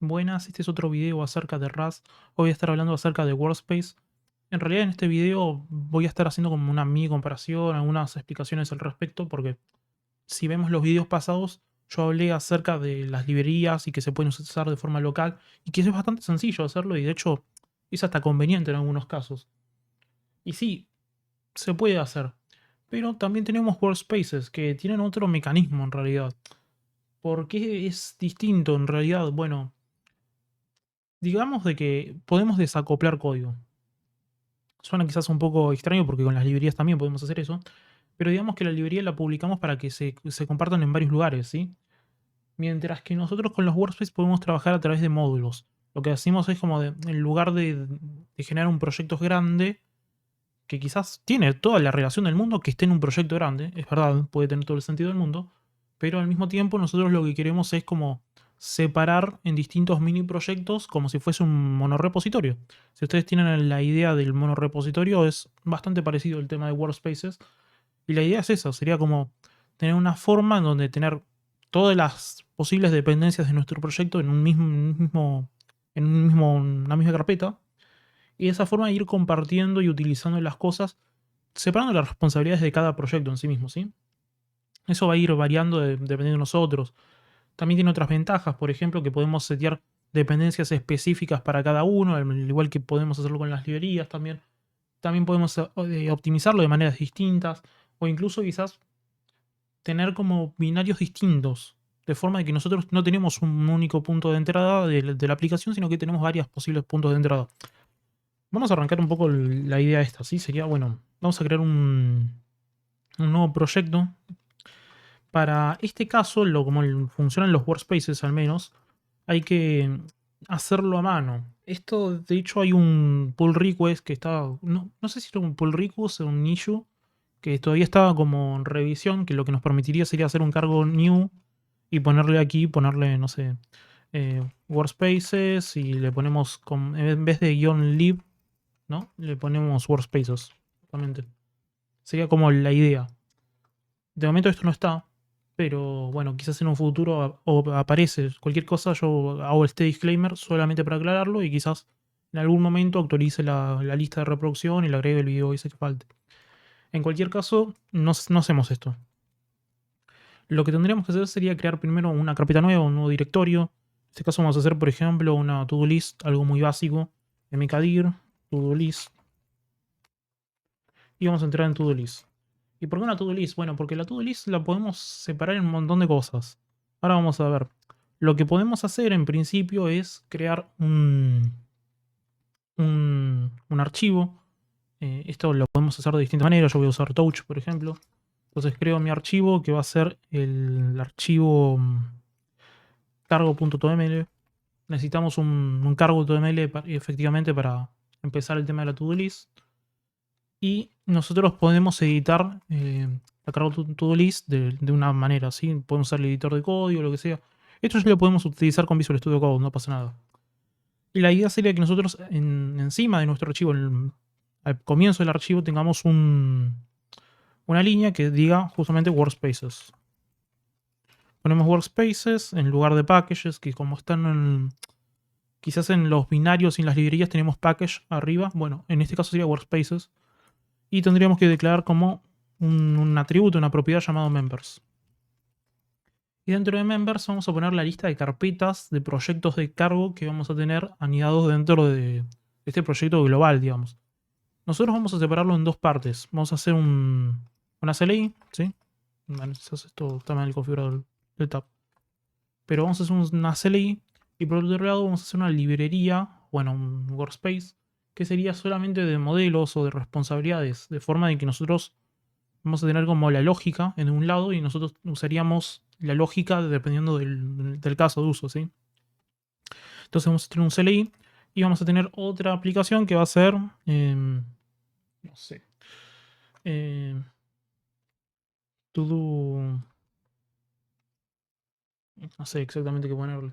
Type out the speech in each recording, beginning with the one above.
Buenas, este es otro video acerca de RAS. Hoy voy a estar hablando acerca de Workspace. En realidad en este video voy a estar haciendo como una mini comparación, algunas explicaciones al respecto, porque si vemos los videos pasados, yo hablé acerca de las librerías y que se pueden usar de forma local, y que es bastante sencillo hacerlo, y de hecho es hasta conveniente en algunos casos. Y sí, se puede hacer. Pero también tenemos Workspaces, que tienen otro mecanismo en realidad. ¿Por qué es distinto en realidad? Bueno, digamos de que podemos desacoplar código. Suena quizás un poco extraño porque con las librerías también podemos hacer eso, pero digamos que la librería la publicamos para que se compartan en varios lugares, ¿sí? Mientras que nosotros con los workspace podemos trabajar a través de módulos. Lo que hacemos es como en lugar de generar un proyecto grande, que quizás tiene toda la relación del mundo que esté en un proyecto grande, es verdad, puede tener todo el sentido del mundo, pero al mismo tiempo nosotros lo que queremos es como separar en distintos mini proyectos como si fuese un monorepositorio. Si ustedes tienen la idea del monorepositorio, es bastante parecido al tema de workspaces, y la idea es esa, sería como tener una forma en donde tener todas las posibles dependencias de nuestro proyecto una misma carpeta, y de esa forma ir compartiendo y utilizando las cosas, separando las responsabilidades de cada proyecto en sí mismo, ¿sí? Eso va a ir variando dependiendo de nosotros. También tiene otras ventajas, por ejemplo, que podemos setear dependencias específicas para cada uno, al igual que podemos hacerlo con las librerías también. También podemos optimizarlo de maneras distintas, o incluso quizás tener como binarios distintos, de forma de que nosotros no tenemos un único punto de entrada de la aplicación, sino que tenemos varios posibles puntos de entrada. Vamos a arrancar un poco la idea esta, ¿sí? Sería, bueno, vamos a crear un nuevo proyecto. Para este caso, como funcionan los workspaces al menos, hay que hacerlo a mano. Esto, de hecho, hay un pull request que está, no sé si era un pull request o un issue, que todavía estaba como en revisión, que lo que nos permitiría sería hacer un cargo new y ponerle aquí, ponerle, no sé, workspaces y le ponemos, en vez de -lib, ¿no? Le ponemos workspaces, justamente. Sería como la idea. De momento esto no está, pero bueno, quizás en un futuro aparece cualquier cosa, yo hago este disclaimer solamente para aclararlo y quizás en algún momento actualice la lista de reproducción y le agregue el video ese que falte. En cualquier caso, no hacemos esto. Lo que tendríamos que hacer sería crear primero una carpeta nueva, un nuevo directorio. En este caso vamos a hacer, por ejemplo, una to-do list, algo muy básico, mkdir, to-do list, y vamos a entrar en to-do list. ¿Y por qué una to-do list? Bueno, porque la to-do list la podemos separar en un montón de cosas. Ahora vamos a ver. Lo que podemos hacer en principio es crear un archivo. Esto lo podemos hacer de distintas maneras. Yo voy a usar Touch, por ejemplo. Entonces creo mi archivo que va a ser el archivo cargo.toml. Necesitamos un cargo.toml efectivamente para empezar el tema de la to-do list. Y nosotros podemos editar la cargo to-do list de una manera, ¿sí? Podemos usar el editor de código, lo que sea. Esto ya lo podemos utilizar con Visual Studio Code, no pasa nada. Y la idea sería que nosotros encima de nuestro archivo, al comienzo del archivo, tengamos una línea que diga justamente Workspaces. Ponemos Workspaces en lugar de Packages, que como están quizás en los binarios y en las librerías tenemos Package arriba. Bueno, en este caso sería Workspaces. Y tendríamos que declarar como un atributo, una propiedad llamado members. Y dentro de members vamos a poner la lista de carpetas de proyectos de cargo que vamos a tener anidados dentro de este proyecto global, digamos. Nosotros vamos a separarlo en dos partes. Vamos a hacer una CLI, ¿sí? Bueno, quizás esto está mal configurado el tab. Pero vamos a hacer una CLI y por otro lado vamos a hacer una librería, bueno, un workspace, que sería solamente de modelos o de responsabilidades, de forma de que nosotros vamos a tener como la lógica en un lado y nosotros usaríamos la lógica dependiendo del caso de uso, ¿sí? Entonces vamos a tener un CLI y vamos a tener otra aplicación que va a ser, no sé, eh, to do, no sé exactamente qué ponerle.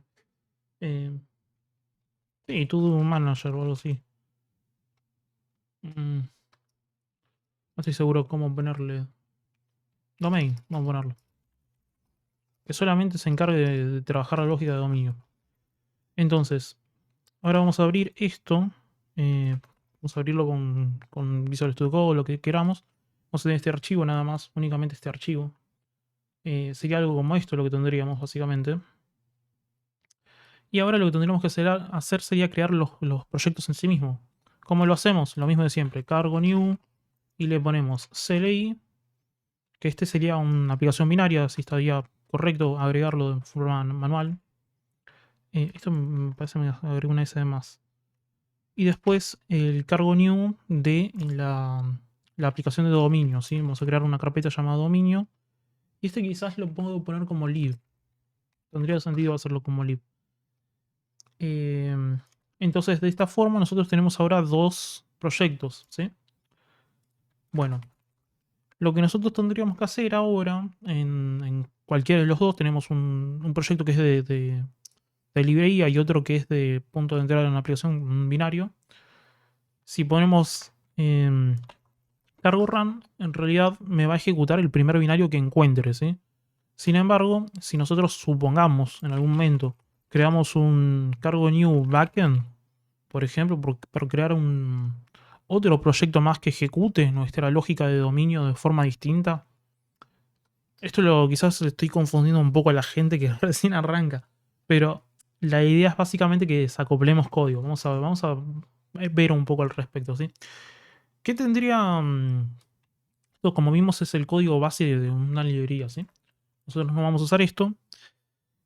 Eh, sí, to do manager o algo así. No estoy seguro cómo ponerle. Domain, vamos a ponerlo. Que solamente se encargue de trabajar la lógica de dominio. Entonces, ahora vamos a abrir esto. Vamos a abrirlo con Visual Studio Code, lo que queramos. Vamos a tener este archivo nada más, únicamente este archivo. Sería algo como esto lo que tendríamos básicamente. Y ahora lo que tendríamos que hacer sería crear los proyectos en sí mismos. ¿Cómo lo hacemos? Lo mismo de siempre. Cargo new y le ponemos CLI, que este sería una aplicación binaria, si estaría correcto agregarlo de forma manual. Esto me parece que me agregó una S de más. Y después el cargo new de la aplicación de dominio, ¿sí? Vamos a crear una carpeta llamada dominio. Y este quizás lo puedo poner como lib. Tendría sentido hacerlo como lib. Entonces, de esta forma, nosotros tenemos ahora dos proyectos, ¿sí? Bueno, lo que nosotros tendríamos que hacer ahora, en cualquiera de los dos, tenemos un proyecto que es de librería y otro que es de punto de entrada en una aplicación, un binario. Si ponemos cargo run, en realidad me va a ejecutar el primer binario que encuentre, ¿sí? Sin embargo, si nosotros supongamos en algún momento creamos un cargo new backend, por ejemplo, por crear otro proyecto más que ejecute nuestra lógica de dominio de forma distinta. Esto quizás estoy confundiendo un poco a la gente que recién arranca, pero la idea es básicamente que desacoplemos código. Vamos a ver un poco al respecto, ¿sí? ¿Qué tendría? Esto, como vimos, es el código base de una librería, ¿sí? Nosotros no vamos a usar esto.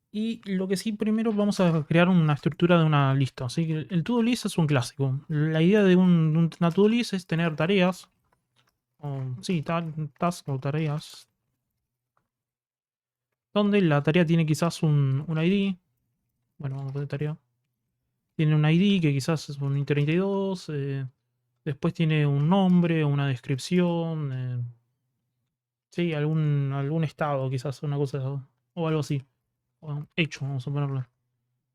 Y lo que sí, primero vamos a crear una estructura de una lista. Así que el to-do list es un clásico. La idea de una to-do list es tener tareas. Sí, tasks o tareas. Donde la tarea tiene quizás un ID. Bueno, vamos a poner tarea. Tiene un ID que quizás es un I32. Después tiene un nombre, una descripción. Sí, algún estado, quizás una cosa o algo así. O hecho, vamos a ponerle.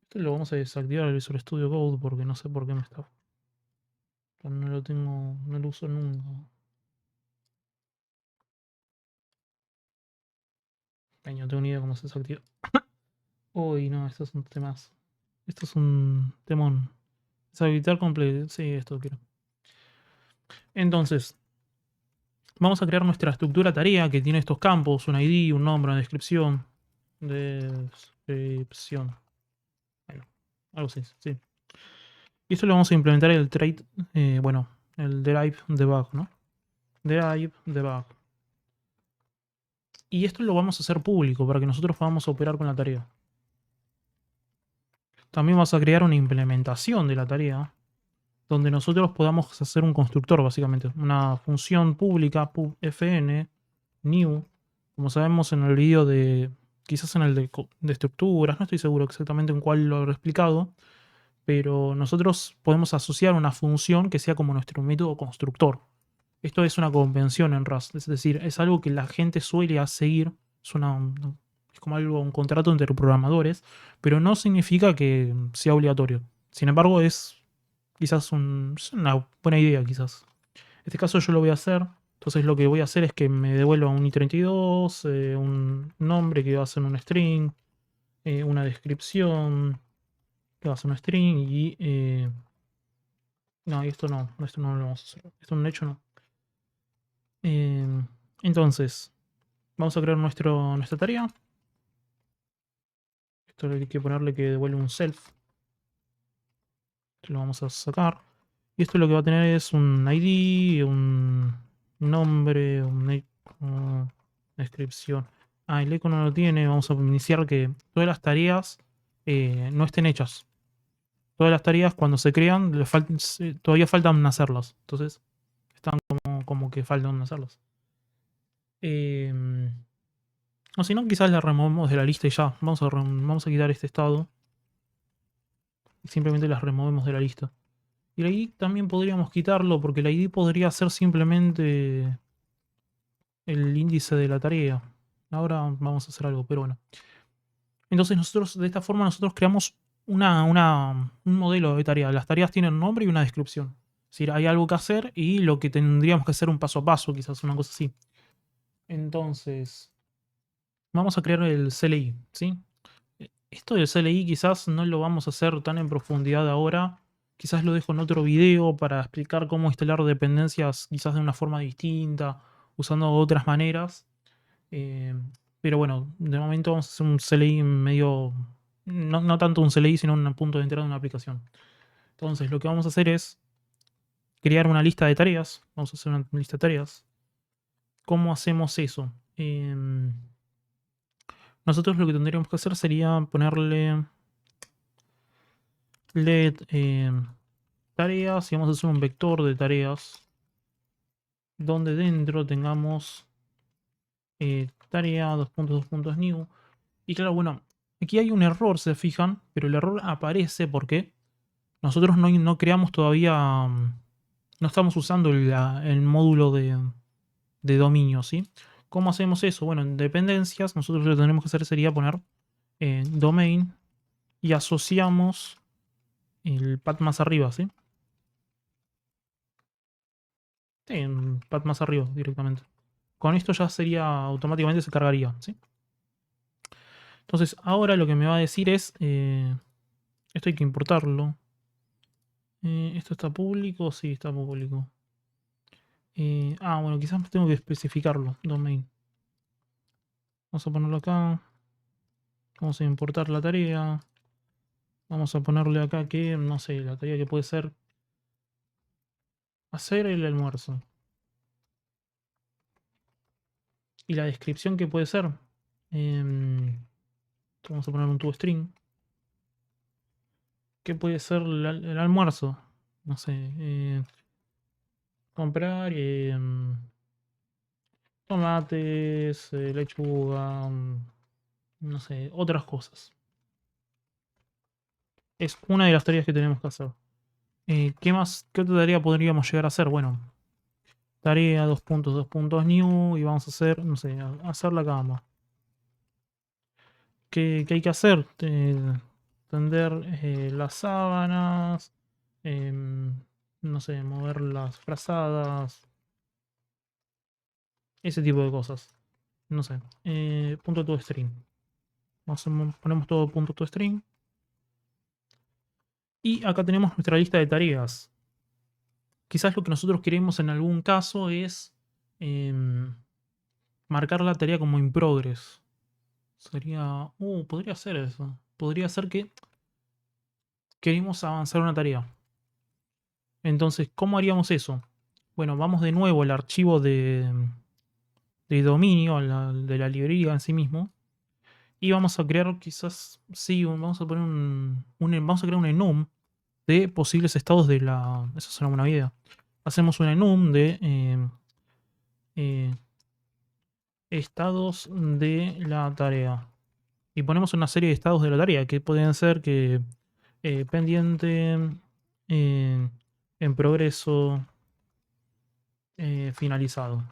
Esto lo vamos a desactivar el Visual Studio Code porque no sé por qué me está. No lo tengo, no lo uso nunca. Ay, no tengo ni idea cómo se desactiva. Uy, no, esto es un temazo. Esto es un temón. Deshabilitar completo. Sí, esto quiero. Entonces, vamos a crear nuestra estructura tarea que tiene estos campos, un ID, un nombre, una descripción. Descripción. Bueno, algo así, sí. Y esto lo vamos a implementar el trait, bueno, el derive debug, ¿no? Derive debug. Y esto lo vamos a hacer público para que nosotros podamos operar con la tarea. También vamos a crear una implementación de la tarea donde nosotros podamos hacer un constructor, básicamente. Una función pública, fn, new. Como sabemos en el vídeo quizás en el de estructuras, no estoy seguro exactamente en cuál lo habré explicado, pero nosotros podemos asociar una función que sea como nuestro método constructor. Esto es una convención en Rust, es decir, es algo que la gente suele seguir, es como un contrato entre programadores, pero no significa que sea obligatorio. Sin embargo, es quizás es una buena idea, quizás. En este caso yo lo voy a hacer, entonces lo que voy a hacer es que me devuelva un i32, un nombre que va a ser un string, una descripción que va a ser un string no, y esto no lo vamos a hacer. Esto un hecho no. Entonces, vamos a crear nuestra tarea. Esto hay que ponerle que devuelve un self. Lo vamos a sacar. Y esto lo que va a tener es un ID, un nombre, una descripción. Ah, el icono no lo tiene. Vamos a iniciar que todas las tareas no estén hechas. Todas las tareas cuando se crean todavía faltan hacerlas. Entonces están como que faltan hacerlas. O si no, quizás la removemos de la lista y ya. Vamos a quitar este estado. Y simplemente las removemos de la lista. Y el ID también podríamos quitarlo porque el ID podría ser simplemente el índice de la tarea. Ahora vamos a hacer algo, pero bueno. Entonces nosotros, de esta forma, nosotros creamos un modelo de tarea. Las tareas tienen nombre y una descripción. Es decir, hay algo que hacer y lo que tendríamos que hacer un paso a paso, quizás una cosa así. Entonces, vamos a crear el CLI, ¿sí? Esto del CLI quizás no lo vamos a hacer tan en profundidad ahora. Quizás lo dejo en otro video para explicar cómo instalar dependencias quizás de una forma distinta, usando otras maneras. Eh, pero bueno, de momento vamos a hacer un CLI medio... No tanto un CLI, sino un punto de entrada de una aplicación. Entonces lo que vamos a hacer es crear una lista de tareas. Vamos a hacer una lista de tareas. ¿Cómo hacemos eso? Nosotros lo que tendríamos que hacer sería ponerle let tareas y vamos a hacer un vector de tareas donde dentro tengamos tarea 2.2.new. Y claro, bueno, aquí hay un error, se fijan, pero el error aparece porque nosotros no creamos todavía, no estamos usando el módulo de dominio, ¿sí? ¿Cómo hacemos eso? Bueno, en dependencias, nosotros lo que tenemos que hacer sería poner domain y asociamos el path más arriba, ¿sí? Sí, en path más arriba directamente. Con esto ya sería, automáticamente se cargaría, ¿sí? Entonces, ahora lo que me va a decir es, esto hay que importarlo. ¿Esto está público? Sí, está público. Bueno, quizás tengo que especificarlo, domain. Vamos a ponerlo acá. Vamos a importar la tarea. Vamos a ponerle acá que, no sé, la tarea que puede ser hacer el almuerzo. Y la descripción que puede ser. Vamos a poner un toString. ¿Qué puede ser el almuerzo? No sé. Comprar tomates, lechuga, no sé, otras cosas. Es una de las tareas que tenemos que hacer. ¿Qué más? ¿Qué otra tarea podríamos llegar a hacer? Bueno, tarea 2.2.new y vamos a hacer, no sé, hacer la cama. ¿Qué hay que hacer? Tender las sábanas, no sé, mover las frazadas, ese tipo de cosas. No sé. Punto toString. Ponemos todo punto toString. Y acá tenemos nuestra lista de tareas. Quizás lo que nosotros queremos en algún caso es marcar la tarea como in progress. Sería... podría ser eso. Podría ser que queremos avanzar una tarea. Entonces, ¿cómo haríamos eso? Bueno, vamos de nuevo al archivo de dominio, de la librería en sí mismo. Y vamos a crear quizás, sí, vamos a poner vamos a crear un enum de posibles estados de la... Esa es una buena idea. Hacemos un enum de eh, estados de la tarea. Y ponemos una serie de estados de la tarea que pueden ser que pendiente, eh, en progreso, finalizado.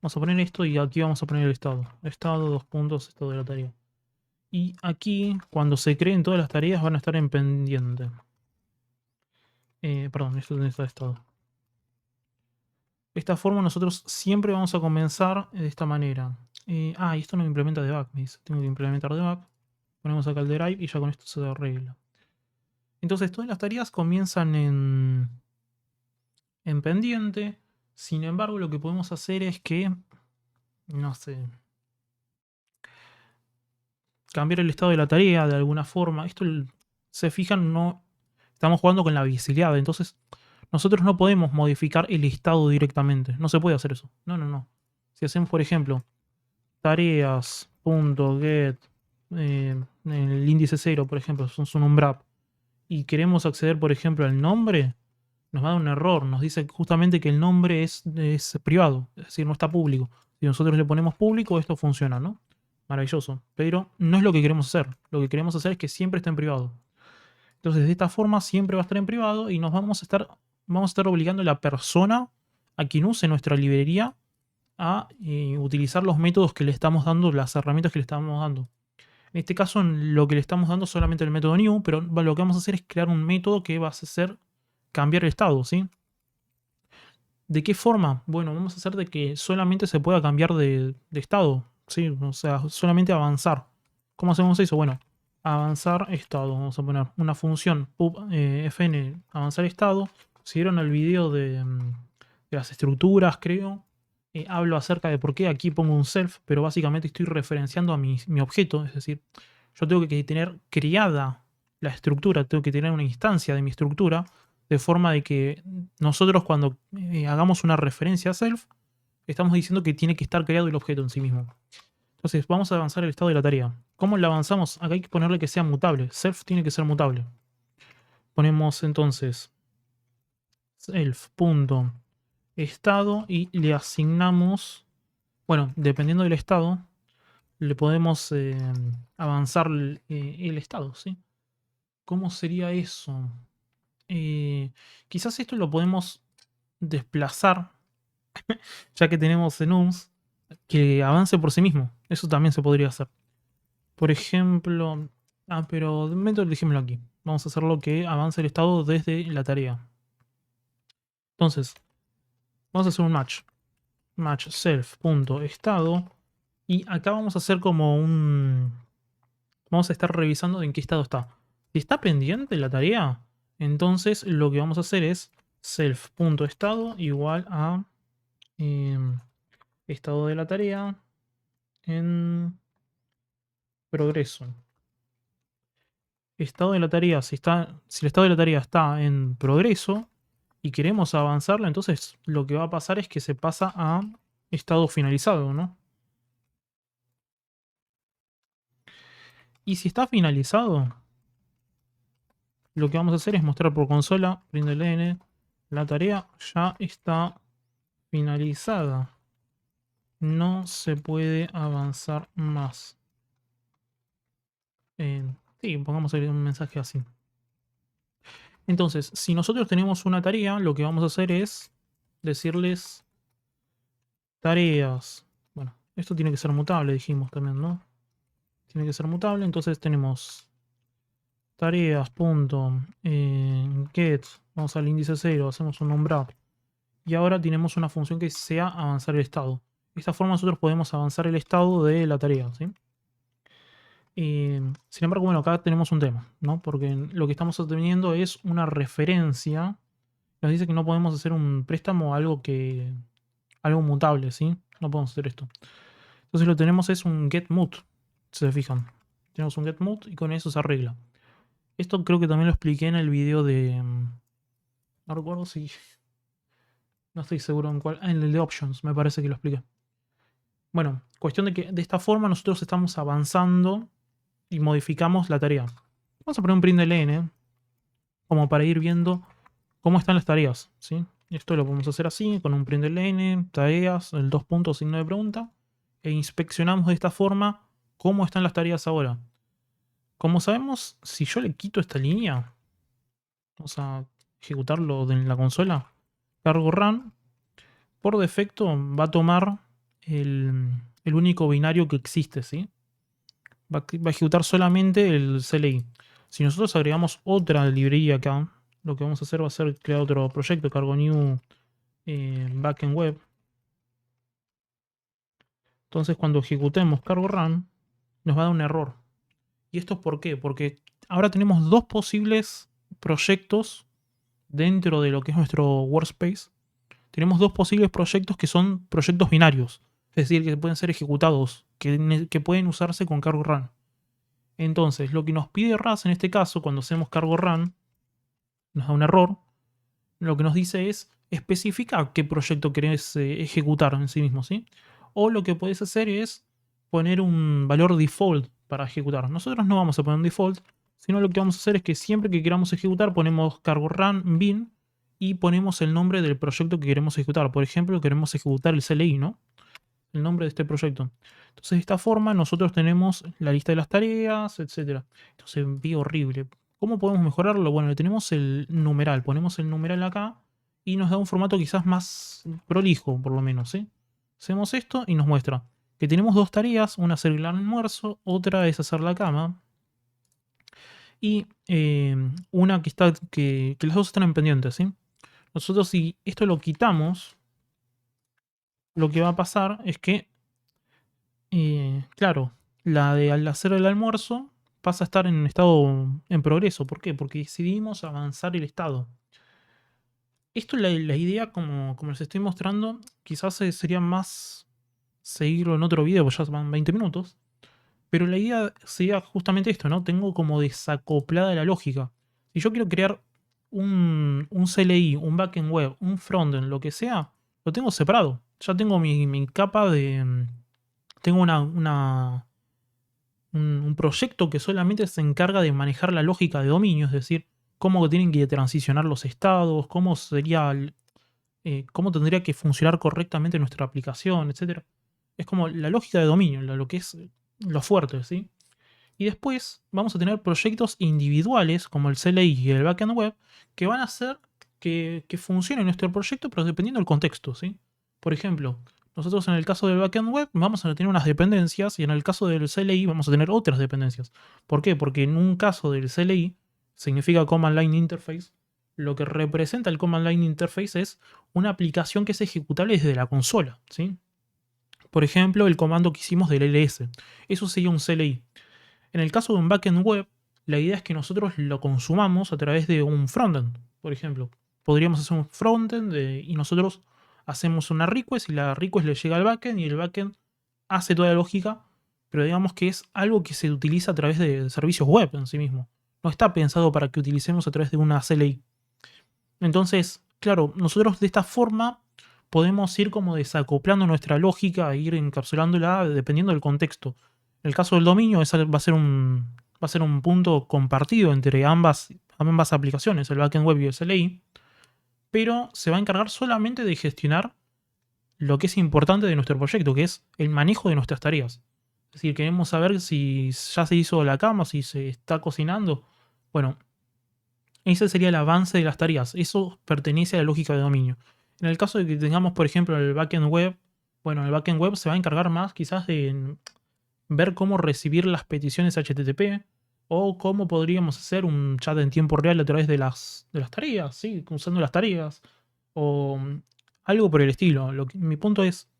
Vamos a poner esto y aquí vamos a poner el estado. Estado, dos puntos, estado de la tarea. Y aquí, cuando se creen todas las tareas, van a estar en pendiente. Perdón, esto es estado. De esta forma nosotros siempre vamos a comenzar de esta manera. Y esto no me implementa debug, me dice. Tengo que implementar debug. Ponemos acá el derive y ya con esto se arregla. Entonces todas las tareas comienzan en pendiente. Sin embargo, lo que podemos hacer es que, no sé, cambiar el estado de la tarea de alguna forma. Esto, se fijan, no estamos jugando con la visibilidad. Entonces, nosotros no podemos modificar el estado directamente. No se puede hacer eso. No. Si hacemos, por ejemplo, tareas.get en el índice 0, por ejemplo, es un umbrap, y queremos acceder, por ejemplo, al nombre, nos va a dar un error. Nos dice justamente que el nombre es privado, es decir, no está público. Si nosotros le ponemos público, esto funciona, ¿no? Maravilloso. Pero no es lo que queremos hacer. Lo que queremos hacer es que siempre esté en privado. Entonces, de esta forma siempre va a estar en privado y nos vamos a estar obligando a la persona a quien use nuestra librería a utilizar los métodos que le estamos dando, las herramientas que le estamos dando. En este caso, lo que le estamos dando es solamente el método new, pero lo que vamos a hacer es crear un método que va a hacer cambiar el estado, ¿sí? ¿De qué forma? Bueno, vamos a hacer de que solamente se pueda cambiar de estado. ¿sí? O sea, solamente avanzar. ¿Cómo hacemos eso? Bueno, avanzar estado. Vamos a poner una función pub, fn avanzar estado. Si vieron el video de las estructuras, creo, hablo acerca de por qué aquí pongo un self, pero básicamente estoy referenciando a mi objeto. Es decir, yo tengo que tener creada la estructura, tengo que tener una instancia de mi estructura, de forma de que nosotros cuando hagamos una referencia a self, estamos diciendo que tiene que estar creado el objeto en sí mismo. Entonces, vamos a avanzar el estado de la tarea. ¿Cómo la avanzamos? Acá hay que ponerle que sea mutable. Self tiene que ser mutable. Ponemos entonces self.estado y le asignamos, bueno, dependiendo del estado, le podemos avanzar el estado, ¿sí? ¿Cómo sería eso? Quizás esto lo podemos desplazar, ya que tenemos enums, que avance por sí mismo. Eso también se podría hacer. Por ejemplo, pero de momento dejémoslo aquí. Vamos a hacerlo que avance el estado desde la tarea. Entonces, vamos a hacer un match. Match self.estado. Y acá vamos a hacer como un... Vamos a estar revisando en qué estado está. Si está pendiente la tarea, entonces lo que vamos a hacer es self.estado igual a estado de la tarea en progreso. Estado de la tarea, si el estado de la tarea está en progreso y queremos avanzarla, entonces lo que va a pasar es que se pasa a estado finalizado, ¿no? Y si está finalizado, lo que vamos a hacer es mostrar por consola, println, la tarea ya está finalizada. No se puede avanzar más. Sí, pongamos ahí un mensaje así. Entonces, si nosotros tenemos una tarea, lo que vamos a hacer es decirles tareas. Bueno, esto tiene que ser mutable, dijimos también, ¿no? Tiene que ser mutable, entonces tenemos tareas.get, vamos al índice 0, hacemos un nombrar. Y ahora tenemos una función que sea avanzar el estado. De esta forma nosotros podemos avanzar el estado de la tarea, ¿sí? Sin embargo, bueno, acá tenemos un tema, ¿no? Porque lo que estamos obteniendo es una referencia. Nos dice que no podemos hacer un préstamo a algo mutable, ¿sí? No podemos hacer esto. Entonces lo que tenemos es un getMut, si se fijan. Tenemos un getMut y con eso se arregla. Esto creo que también lo expliqué en el video de... No recuerdo si... No estoy seguro en cuál... en el de Options, me parece que lo expliqué. Bueno, cuestión de que de esta forma nosotros estamos avanzando y modificamos la tarea. Vamos a poner un println como para ir viendo cómo están las tareas, ¿sí? Esto lo podemos hacer así, con un println, tareas, el 2 puntos, signo de pregunta, e inspeccionamos de esta forma cómo están las tareas ahora. Como sabemos, si yo le quito esta línea, vamos a ejecutarlo en la consola, cargo run, por defecto va a tomar el único binario que existe, ¿sí? Va a ejecutar solamente el CLI. Si nosotros agregamos otra librería acá, lo que vamos a hacer va a ser crear otro proyecto, cargo new backend web. Entonces cuando ejecutemos cargo run, nos va a dar un error. ¿Y esto por qué? Porque ahora tenemos dos posibles proyectos dentro de lo que es nuestro workspace. Tenemos dos posibles proyectos que son proyectos binarios. Es decir, que pueden ser ejecutados, que pueden usarse con cargo run. Entonces, lo que nos pide RAS en este caso, cuando hacemos cargo run, nos da un error. Lo que nos dice es especifica qué proyecto querés ejecutar en sí mismo, ¿sí? O lo que podés hacer es poner un valor default para ejecutar. Nosotros no vamos a poner un default, sino lo que vamos a hacer es que siempre que queramos ejecutar ponemos cargo run bin y ponemos el nombre del proyecto que queremos ejecutar. Por ejemplo, queremos ejecutar el CLI, ¿no? El nombre de este proyecto. Entonces, de esta forma nosotros tenemos la lista de las tareas, etc. Entonces, vi horrible. ¿Cómo podemos mejorarlo? Bueno, le tenemos el numeral. Ponemos el numeral acá y nos da un formato quizás más prolijo, por lo menos, ¿sí? Hacemos esto y nos muestra que tenemos dos tareas. Una es hacer el almuerzo, otra es hacer la cama. Y una que las dos están en pendientes, ¿sí? Nosotros si esto lo quitamos, lo que va a pasar es que claro, la de al hacer el almuerzo pasa a estar en estado en progreso. ¿Por qué? Porque decidimos avanzar el estado. Esto, la idea, como les estoy mostrando, quizás sería más seguirlo en otro video, porque ya van 20 minutos. Pero la idea sería justamente esto, ¿no? Tengo como desacoplada la lógica. Si yo quiero crear un CLI, un backend web, un frontend, lo que sea, lo tengo separado. Ya tengo mi capa de... Tengo un proyecto que solamente se encarga de manejar la lógica de dominio, es decir, cómo tienen que transicionar los estados, cómo sería, cómo tendría que funcionar correctamente nuestra aplicación, etcétera. Es como la lógica de dominio, lo que es lo fuerte, ¿sí? Y después vamos a tener proyectos individuales, como el CLI y el backend web, que van a hacer que funcione nuestro proyecto, pero dependiendo del contexto, ¿sí? Por ejemplo, nosotros en el caso del backend web vamos a tener unas dependencias y en el caso del CLI vamos a tener otras dependencias. ¿Por qué? Porque en un caso del CLI significa Command Line Interface. Lo que representa el Command Line Interface es una aplicación que es ejecutable desde la consola, ¿sí? Por ejemplo, el comando que hicimos del ls. Eso sería un CLI. En el caso de un backend web, la idea es que nosotros lo consumamos a través de un frontend. Por ejemplo, podríamos hacer un frontend y nosotros hacemos una request y la request le llega al backend y el backend hace toda la lógica, pero digamos que es algo que se utiliza a través de servicios web en sí mismo. No está pensado para que utilicemos a través de una CLI. Entonces, claro, nosotros de esta forma podemos ir como desacoplando nuestra lógica e ir encapsulándola dependiendo del contexto. En el caso del dominio va a ser un punto compartido entre ambas aplicaciones, el backend web y el CLI, pero se va a encargar solamente de gestionar lo que es importante de nuestro proyecto, que es el manejo de nuestras tareas. Es decir, queremos saber si ya se hizo la cama, si se está cocinando. Bueno, ese sería el avance de las tareas. Eso pertenece a la lógica de dominio. En el caso de que tengamos, por ejemplo, el backend web, bueno, el backend web se va a encargar más quizás de ver cómo recibir las peticiones HTTP o cómo podríamos hacer un chat en tiempo real a través de las tareas, ¿sí? Usando las tareas o algo por el estilo. Mi punto es,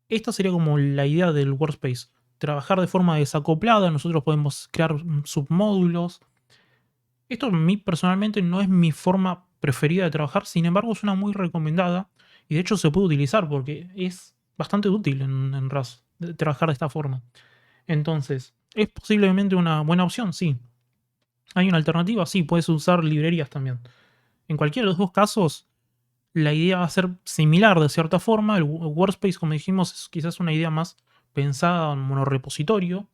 esta sería como la idea del workspace. Trabajar de forma desacoplada, nosotros podemos crear submódulos. Esto a mí personalmente no es mi forma preferida de trabajar, sin embargo es una muy recomendada y de hecho se puede utilizar porque es bastante útil en RAS trabajar de esta forma. Entonces, ¿es posiblemente una buena opción? Sí. ¿Hay una alternativa? Sí, puedes usar librerías también. En cualquiera de los dos casos, la idea va a ser similar de cierta forma. El Workspace, como dijimos, es quizás una idea más pensada en monorepositorio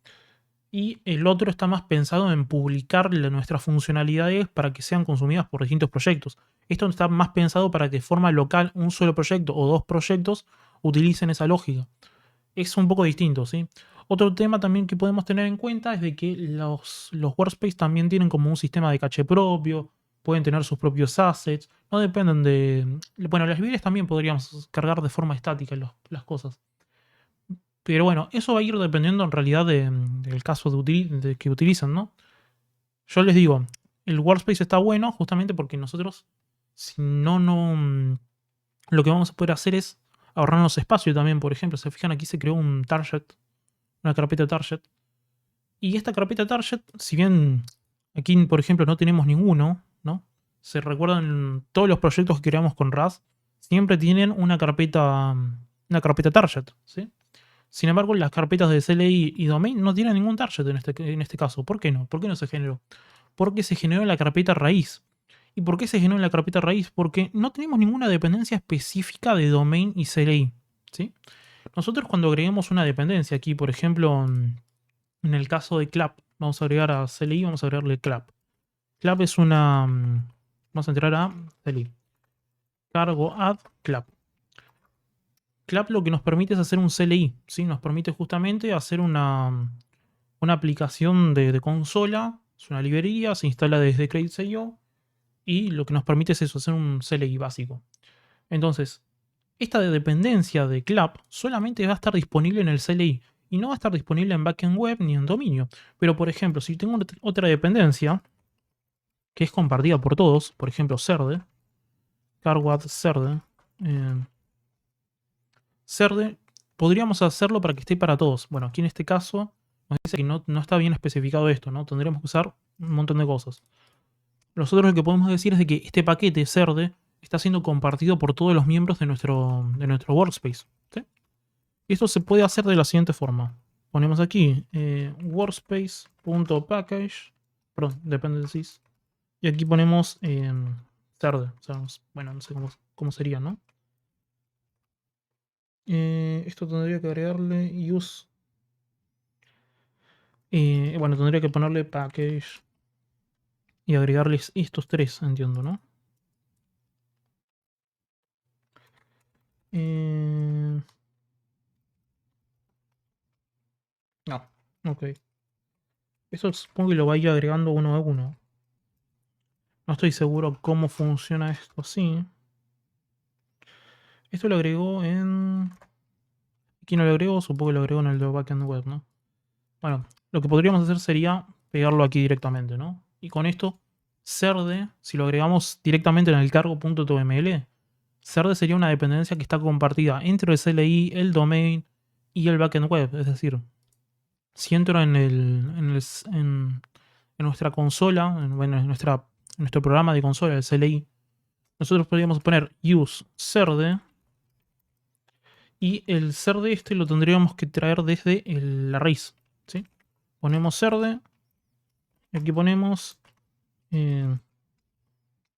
y el otro está más pensado en publicar nuestras funcionalidades para que sean consumidas por distintos proyectos. Esto está más pensado para que de forma local un solo proyecto o dos proyectos utilicen esa lógica. Es un poco distinto, ¿sí? Otro tema también que podemos tener en cuenta es de que los workspace también tienen como un sistema de caché propio, pueden tener sus propios assets, no dependen de... Bueno, las librerías también podríamos cargar de forma estática las cosas. Pero bueno, eso va a ir dependiendo en realidad del caso de que utilizan, ¿no? Yo les digo, el workspace está bueno justamente porque nosotros, si no, lo que vamos a poder hacer es ahorrarnos espacio también. Por ejemplo, se fijan aquí se creó un target, una carpeta target. Y esta carpeta target, si bien aquí, por ejemplo, no tenemos ninguno, ¿no? Se recuerdan todos los proyectos que creamos con RAS, siempre tienen una carpeta target, ¿sí? Sin embargo, las carpetas de CLI y domain no tienen ningún target en este caso. ¿Por qué no? ¿Por qué no se generó? Porque se generó en la carpeta raíz. ¿Y por qué se generó en la carpeta raíz? Porque no tenemos ninguna dependencia específica de domain y CLI, ¿sí? Nosotros cuando agreguemos una dependencia aquí, por ejemplo, en el caso de clap, vamos a agregar a CLI, vamos a agregarle clap. Clap es vamos a entrar a CLI. Cargo add clap. Clap lo que nos permite es hacer un CLI, ¿sí? Nos permite justamente hacer una aplicación de consola, es una librería, se instala desde Credit.io y lo que nos permite es eso, hacer un CLI básico. Entonces, esta dependencia de Clap solamente va a estar disponible en el CLI y no va a estar disponible en backend web ni en dominio. Pero, por ejemplo, si tengo otra dependencia que es compartida por todos, por ejemplo, Cerde, carwad Cerde, Cerde podríamos hacerlo para que esté para todos. Bueno, aquí en este caso nos dice que no está bien especificado esto, ¿no? Tendríamos que usar un montón de cosas. Nosotros lo que podemos decir es de que este paquete CERD está siendo compartido por todos los miembros de nuestro workspace. ¿Sí? Y esto se puede hacer de la siguiente forma. Ponemos aquí workspace.package, perdón, dependencies, y aquí ponemos CERD. O sea, bueno, no sé cómo sería, ¿no? Esto tendría que agregarle use. Bueno, tendría que ponerle package y agregarles estos tres, entiendo, ¿no? No, ok. Eso supongo que lo va a ir agregando uno a uno. No estoy seguro cómo funciona esto así. Esto lo agregó en... ¿Quién no lo agregó? Supongo que lo agregó en el de backend web, ¿no? Bueno, lo que podríamos hacer sería pegarlo aquí directamente, ¿no? Y con esto, CERD, si lo agregamos directamente en el cargo.toml, CERD sería una dependencia que está compartida entre el CLI, el domain y el backend web. Es decir, si entro en nuestra consola, bueno, en nuestro programa de consola, el CLI, nosotros podríamos poner use CERD y el CERD este lo tendríamos que traer desde la raíz. ¿Sí? Ponemos CERD y aquí ponemos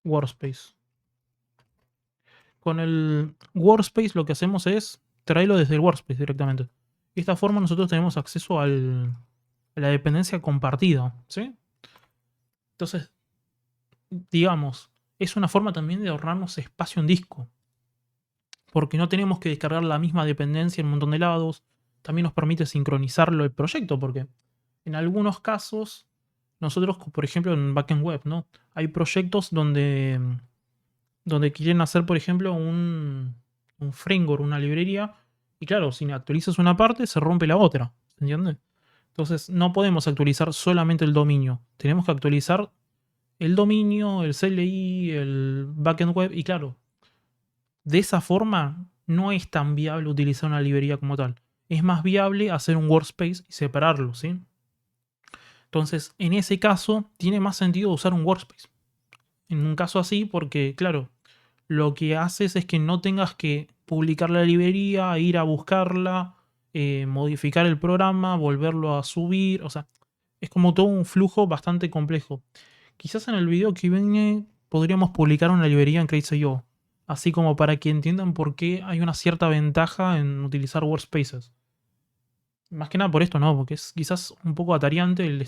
workspace. Con el workspace lo que hacemos es traerlo desde el workspace directamente. De esta forma nosotros tenemos acceso a la dependencia compartida. ¿Sí? Entonces, digamos, es una forma también de ahorrarnos espacio en disco. Porque no tenemos que descargar la misma dependencia en un montón de lados. También nos permite sincronizarlo el proyecto, porque en algunos casos, nosotros, por ejemplo, en backend web, ¿no? Hay proyectos donde quieren hacer, por ejemplo, un framework, una librería, y claro, si actualizas una parte, se rompe la otra, ¿se entiende? Entonces, no podemos actualizar solamente el dominio. Tenemos que actualizar el dominio, el CLI, el backend web, y claro, de esa forma no es tan viable utilizar una librería como tal. Es más viable hacer un workspace y separarlo, ¿sí? Entonces, en ese caso, tiene más sentido usar un workspace. En un caso así, porque, claro, lo que haces es que no tengas que publicar la librería, ir a buscarla, modificar el programa, volverlo a subir. O sea, es como todo un flujo bastante complejo. Quizás en el video que viene podríamos publicar una librería en Crazy.io, así como para que entiendan por qué hay una cierta ventaja en utilizar workspaces. Más que nada por esto, ¿no? Porque es quizás un poco atareante el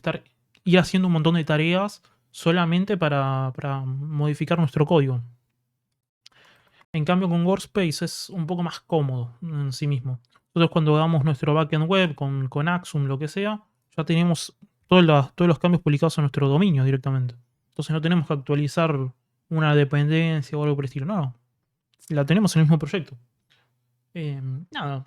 ir haciendo un montón de tareas solamente para modificar nuestro código. En cambio, con Workspace es un poco más cómodo en sí mismo. Nosotros cuando hagamos nuestro backend web con Axum, lo que sea, ya tenemos todos los cambios publicados en nuestro dominio directamente. Entonces no tenemos que actualizar una dependencia o algo por el estilo. No, la tenemos en el mismo proyecto. Nada,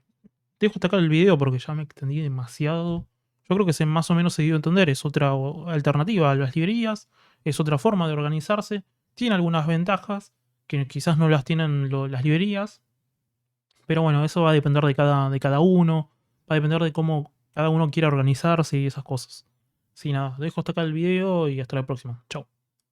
dejo hasta acá el video porque ya me extendí demasiado. Yo creo que más o menos se dio a entender. Es otra alternativa a las librerías. Es otra forma de organizarse. Tiene algunas ventajas que quizás no las tienen las librerías. Pero bueno, eso va a depender de cada uno. Va a depender de cómo cada uno quiera organizarse y esas cosas. Sí, nada, dejo hasta acá el video y hasta la próxima. Chao.